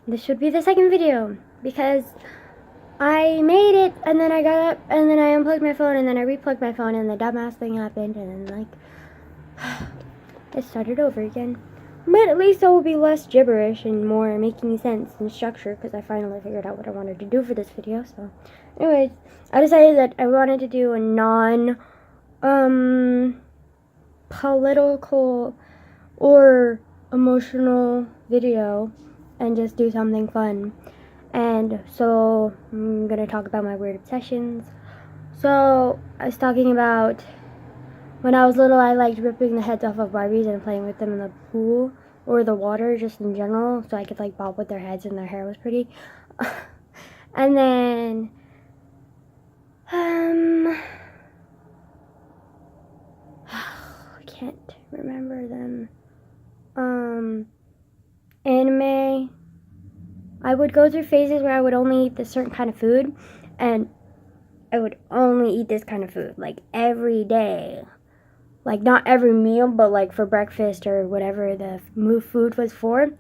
this should be the second video because I made it and then I got up and then I unplugged my phone and then I replugged my phone and the dumbass thing happened and then it started over again. But at least it will be less gibberish and more making sense and structure because I finally figured out what I wanted to do for this video. So anyways, I decided that I wanted to do a political or emotional video and just do something fun. And so I'm gonna talk about my weird obsessions. So I was talking about when I was little, I liked ripping the heads off of Barbies and playing with them in the pool or the water just in general, so I could like bob with their heads and their hair was pretty. And then I can't remember them. Anime. I would go through phases where I would only eat this certain kind of food, and I would only eat this kind of food, like, every day. Like, not every meal, but, like, for breakfast or whatever the food was for,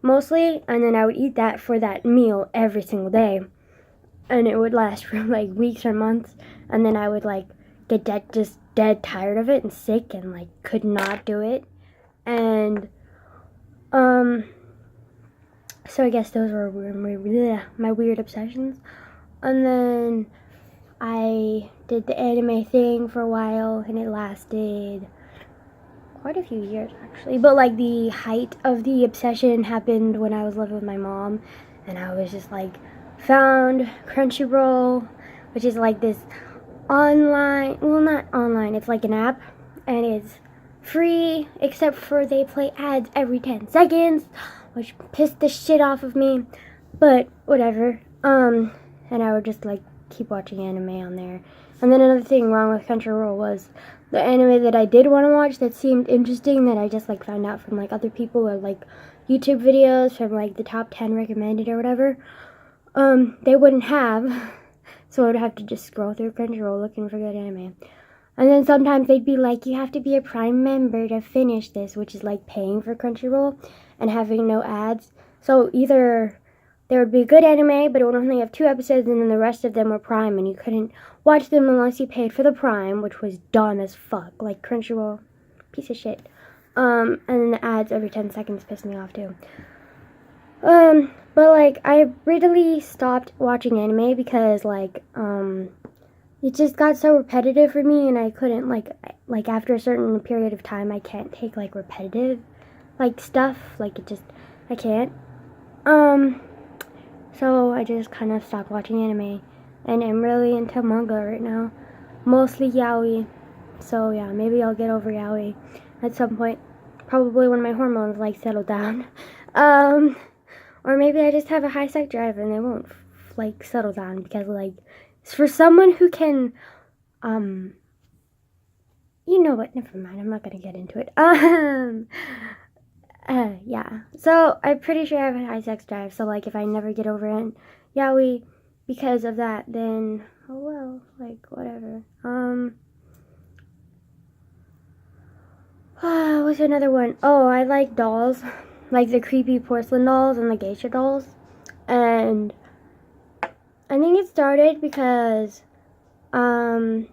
mostly, and then I would eat that for that meal every single day, and it would last for, like, weeks or months, and then I would, like, get dead tired of it and sick and, like, could not do it, and, so I guess those were my weird obsessions. And then I did the anime thing for a while, and it lasted quite a few years, actually. But, like, the height of the obsession happened when I was living with my mom, and I was just, like, found Crunchyroll, which is, like, this online, well, not online, it's, like, an app, and it's free, except for they play ads every 10 seconds, which pissed the shit off of me, but whatever. And I would just, like, keep watching anime on there. And then another thing wrong with Crunchyroll was the anime that I did want to watch that seemed interesting that I just, like, found out from, like, other people or, like, YouTube videos from, like, the top 10 recommended or whatever, they wouldn't have, so I would have to just scroll through Crunchyroll looking for good anime. And then sometimes they'd be like, you have to be a Prime member to finish this, which is like paying for Crunchyroll and having no ads. So either there would be good anime, but it would only have 2 episodes, and then the rest of them were Prime, and you couldn't watch them unless you paid for the Prime, which was dumb as fuck. Like, Crunchyroll, piece of shit. And then the ads every 10 seconds pissed me off, too. But, like, I readily stopped watching anime because, like, it just got so repetitive for me, and I couldn't, like, after a certain period of time, I can't take, like, repetitive, like, stuff, like, I can't, so I just kind of stopped watching anime, and I'm really into manga right now, mostly yaoi, so, yeah, maybe I'll get over yaoi at some point, probably when my hormones, like, settle down, or maybe I just have a high sex drive, and they won't, like, settle down, because, like, for someone who can, you know what, never mind, I'm not gonna get into it, yeah, so I'm pretty sure I have a high sex drive, so, like, if I never get over it, yaoi, because of that, then, oh well, like, whatever, what's another one? Oh, I like dolls, like the creepy porcelain dolls and the geisha dolls, and I think it started because, I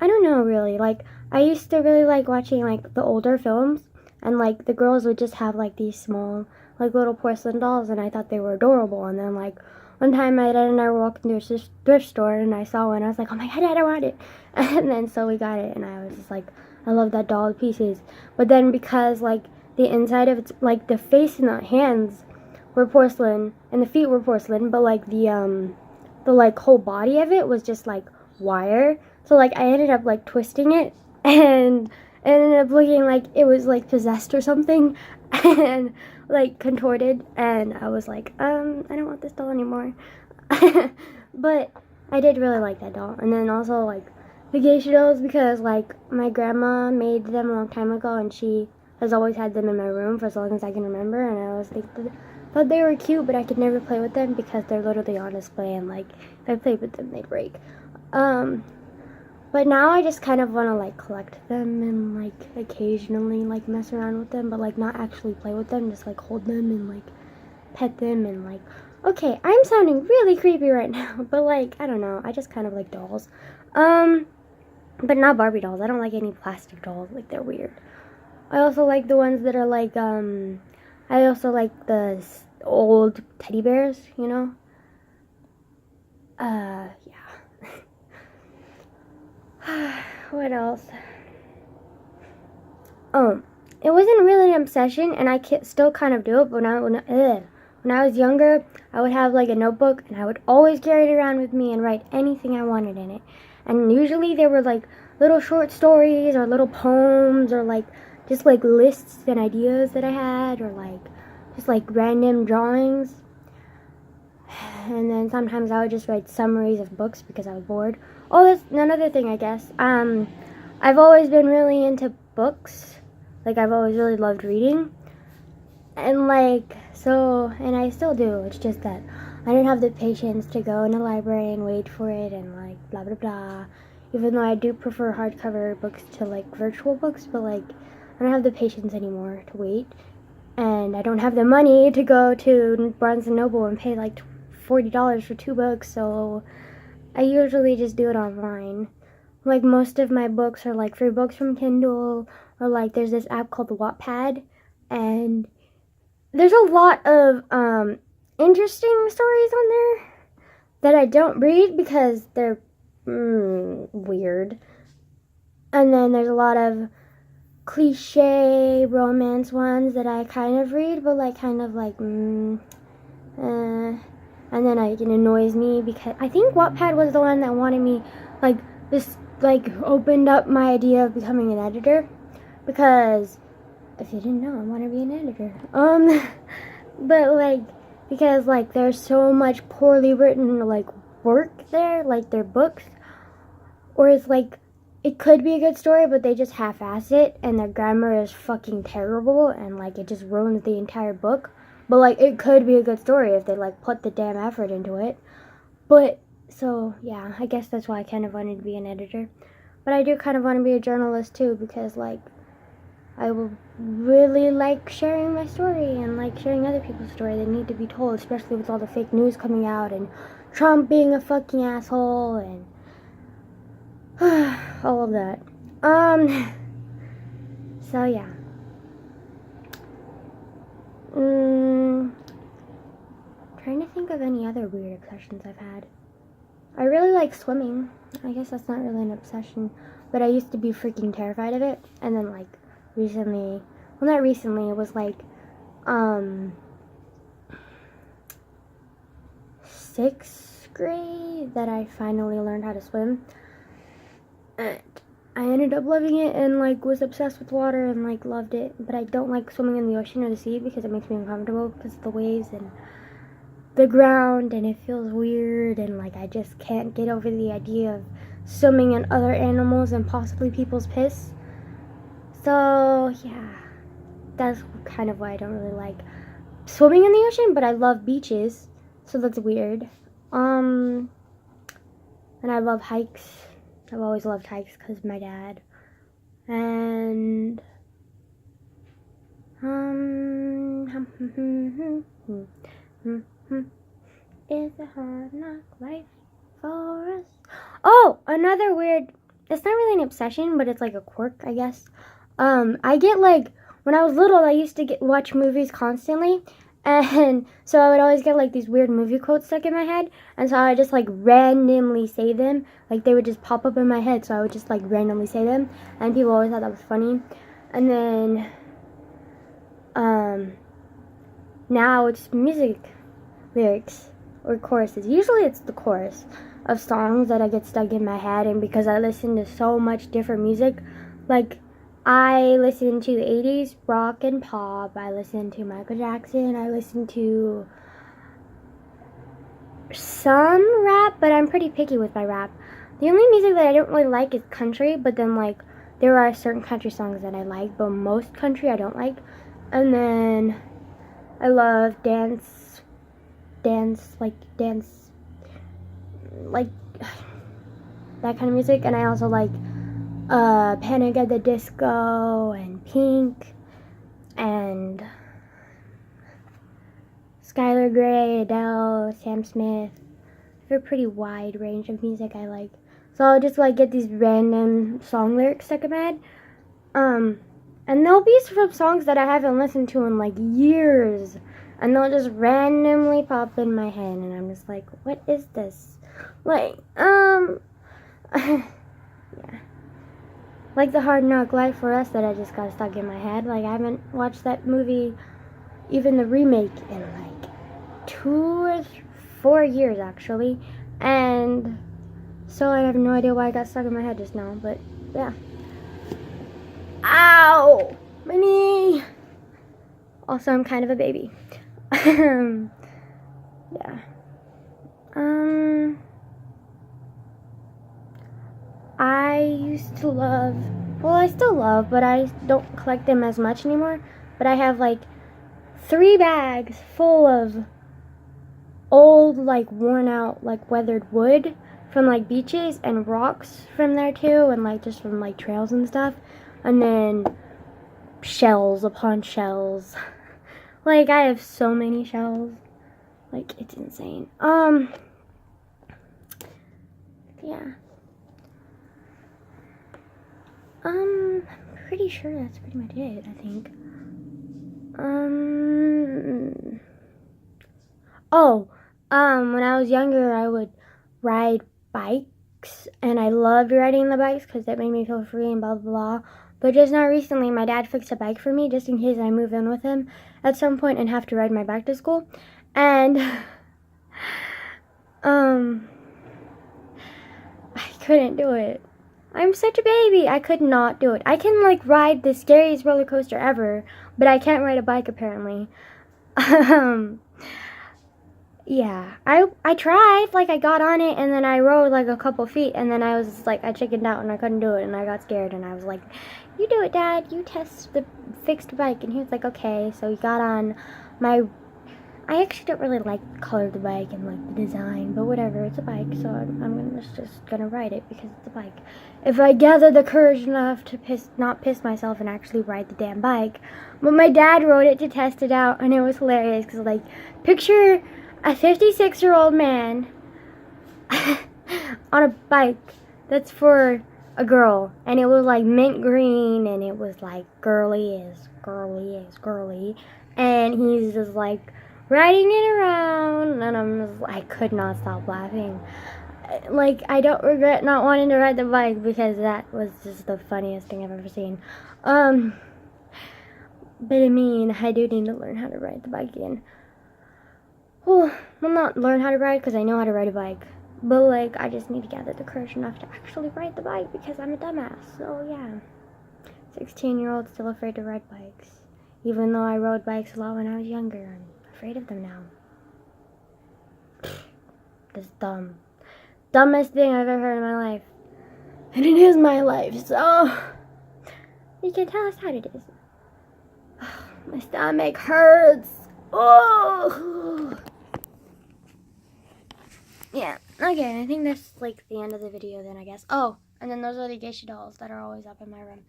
don't know, really, like, I used to really like watching, like, the older films, and, like, the girls would just have, like, these small, like, little porcelain dolls, and I thought they were adorable, and then, like, one time my dad and I were walking through a thrift store, and I saw one, and I was like, oh my god, Dad, I want it, and then, so we got it, and I was just like, I love that doll to pieces, but then because, like, the inside of its, like, the face and the hands were porcelain, and the feet were porcelain, but, like, the like, whole body of it was just, like, wire, so, like, I ended up, like, twisting it, and it ended up looking like it was, like, possessed or something, and, like, contorted, and I was like, I don't want this doll anymore, but I did really like that doll, and then also, like, the geisha dolls, because, like, my grandma made them a long time ago, and she has always had them in my room for as long as I can remember, and I always thought they were cute, but I could never play with them because they're literally on display, and, like, if I played with them, they'd break. But now I just kind of want to, like, collect them and, like, occasionally, like, mess around with them, but, like, not actually play with them, just, like, hold them and, like, pet them and like, okay, I'm sounding really creepy right now, but like, I don't know, I just kind of like dolls. But not Barbie dolls. I don't like any plastic dolls, like they're weird. I also like the ones that are like, I also like the old teddy bears, you know? Yeah. What else? Oh, it wasn't really an obsession, and I still kind of do it, but when I was younger, I would have like a notebook, and I would always carry it around with me and write anything I wanted in it. And usually they were like little short stories or little poems or like just like lists and ideas that I had or like just like random drawings. And then sometimes I would just write summaries of books because I was bored. Oh, that's another thing, I guess. I've always been really into books. Like, I've always really loved reading. And, like, so, and I still do. It's just that I don't have the patience to go in the library and wait for it and, like, blah, blah, blah. Even though I do prefer hardcover books to, like, virtual books. But, like, I don't have the patience anymore to wait. And I don't have the money to go to Barnes & Noble and pay, like, $40 for 2 books, so I usually just do it online. Like, most of my books are like free books from Kindle, or like there's this app called Wattpad, and there's a lot of interesting stories on there that I don't read because they're weird. And then there's a lot of cliche romance ones that I kind of read, but like kind of like and then it annoys me because I think Wattpad was the one that wanted me, like, this, like, opened up my idea of becoming an editor, because, if you didn't know, I want to be an editor, but, like, because, like, there's so much poorly written, like, work there, like, their books, or it's, like, it could be a good story, but they just half-ass it, and their grammar is fucking terrible, and, like, it just ruins the entire book. But, like, it could be a good story if they, like, put the damn effort into it. But, so, yeah, I guess that's why I kind of wanted to be an editor. But I do kind of want to be a journalist, too, because, like, I will really like sharing my story and, like, sharing other people's story that need to be told, especially with all the fake news coming out and Trump being a fucking asshole and all of that. So, yeah. Trying to think of any other weird obsessions I've had. I really like swimming. I guess that's not really an obsession, but I used to be freaking terrified of it. And then, like, recently, well, not recently, it was like, 6th grade that I finally learned how to swim. And I ended up loving it and, like, was obsessed with water and, like, loved it. But I don't like swimming in the ocean or the sea because it makes me uncomfortable because of the waves and the ground, and it feels weird, and, like, I just can't get over the idea of swimming in other animals and possibly people's piss. So, yeah, that's kind of why I don't really like swimming in the ocean, but I love beaches, so that's weird. And I love hikes. I've always loved hikes because of my dad. And, it's a hard knock life for us. Oh, another weird, it's not really an obsession, but it's like a quirk, I guess. I get, like, when I was little, I used to watch movies constantly, and so I would always get, like, these weird movie quotes stuck in my head, and so I would just, like, randomly say them, like, they would just pop up in my head, so I would just, like, randomly say them, and people always thought that was funny. And then, now it's music lyrics or choruses. Usually it's the chorus of songs that I get stuck in my head, and because I listen to so much different music, like, I listen to the 80s rock and pop, I listen to Michael Jackson, I listen to some rap, but I'm pretty picky with my rap. The only music that I don't really like is country, but then, like, there are certain country songs that I like, but most country I don't like. And then I love dance, like that kind of music. And I also like Panic at the Disco and Pink and Skylar Grey, Adele, Sam Smith. They're a pretty wide range of music I like. So I'll just like get these random song lyrics stuck in my head. And they'll be from songs that I haven't listened to in like years. And they'll just randomly pop in my head and I'm just like, what is this? Like, yeah. Like the Hard Knock Life for Us that I just got stuck in my head. Like I haven't watched that movie, even the remake, in like 2 or 4 years actually. And so I have no idea why I got stuck in my head just now, but yeah. Ow! My knee! Also, I'm kind of a baby. Yeah. I used to love, well, I still love, but I don't collect them as much anymore. But I have like 3 bags full of old, like worn out, like weathered wood from like beaches and rocks from there too, and like just from like trails and stuff. And then shells upon shells. Like I have so many shells. Like it's insane. Yeah. I'm pretty sure that's pretty much it, I think. When I was younger, I would ride bikes, and I loved riding the bikes because it made me feel free and blah, blah, blah. But just not recently, my dad fixed a bike for me just in case I move in with him at some point and have to ride my bike to school. And, I couldn't do it. I'm such a baby. I could not do it. I can, like, ride the scariest roller coaster ever, but I can't ride a bike, apparently. Yeah. I tried. Like, I got on it, and then I rode, like, a couple feet, and then I was just, like, I chickened out, and I couldn't do it, and I got scared, and I was like, you do it, Dad. You test the fixed bike. And he was like, okay. So he got on my... I actually don't really like the color of the bike and like the design, but whatever, it's a bike, so I'm just gonna ride it because it's a bike. If I gather the courage enough to not piss myself and actually ride the damn bike. But my dad rode it to test it out, and it was hilarious because, like, picture a 56-year-old man on a bike that's for a girl, and it was like mint green, and it was like girly, and he's just like riding it around, and I could not stop laughing. Like, I don't regret not wanting to ride the bike because that was just the funniest thing I've ever seen. But I mean, I do need to learn how to ride the bike again. Well, not learn how to ride because I know how to ride a bike, but like, I just need to gather the courage enough to actually ride the bike because I'm a dumbass. So yeah, 16-year-old still afraid to ride bikes, even though I rode bikes a lot when I was younger. I'm afraid of them now. This dumbest thing I've ever heard in my life, and it is my life, so you can tell us how it is. My stomach hurts. Oh, yeah. Okay, I think that's like the end of the video then, I guess. Oh, and then those are the geisha dolls that are always up in my room.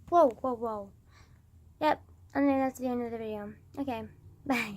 Whoa. Yep. And then that's the end of the video. Okay, bye.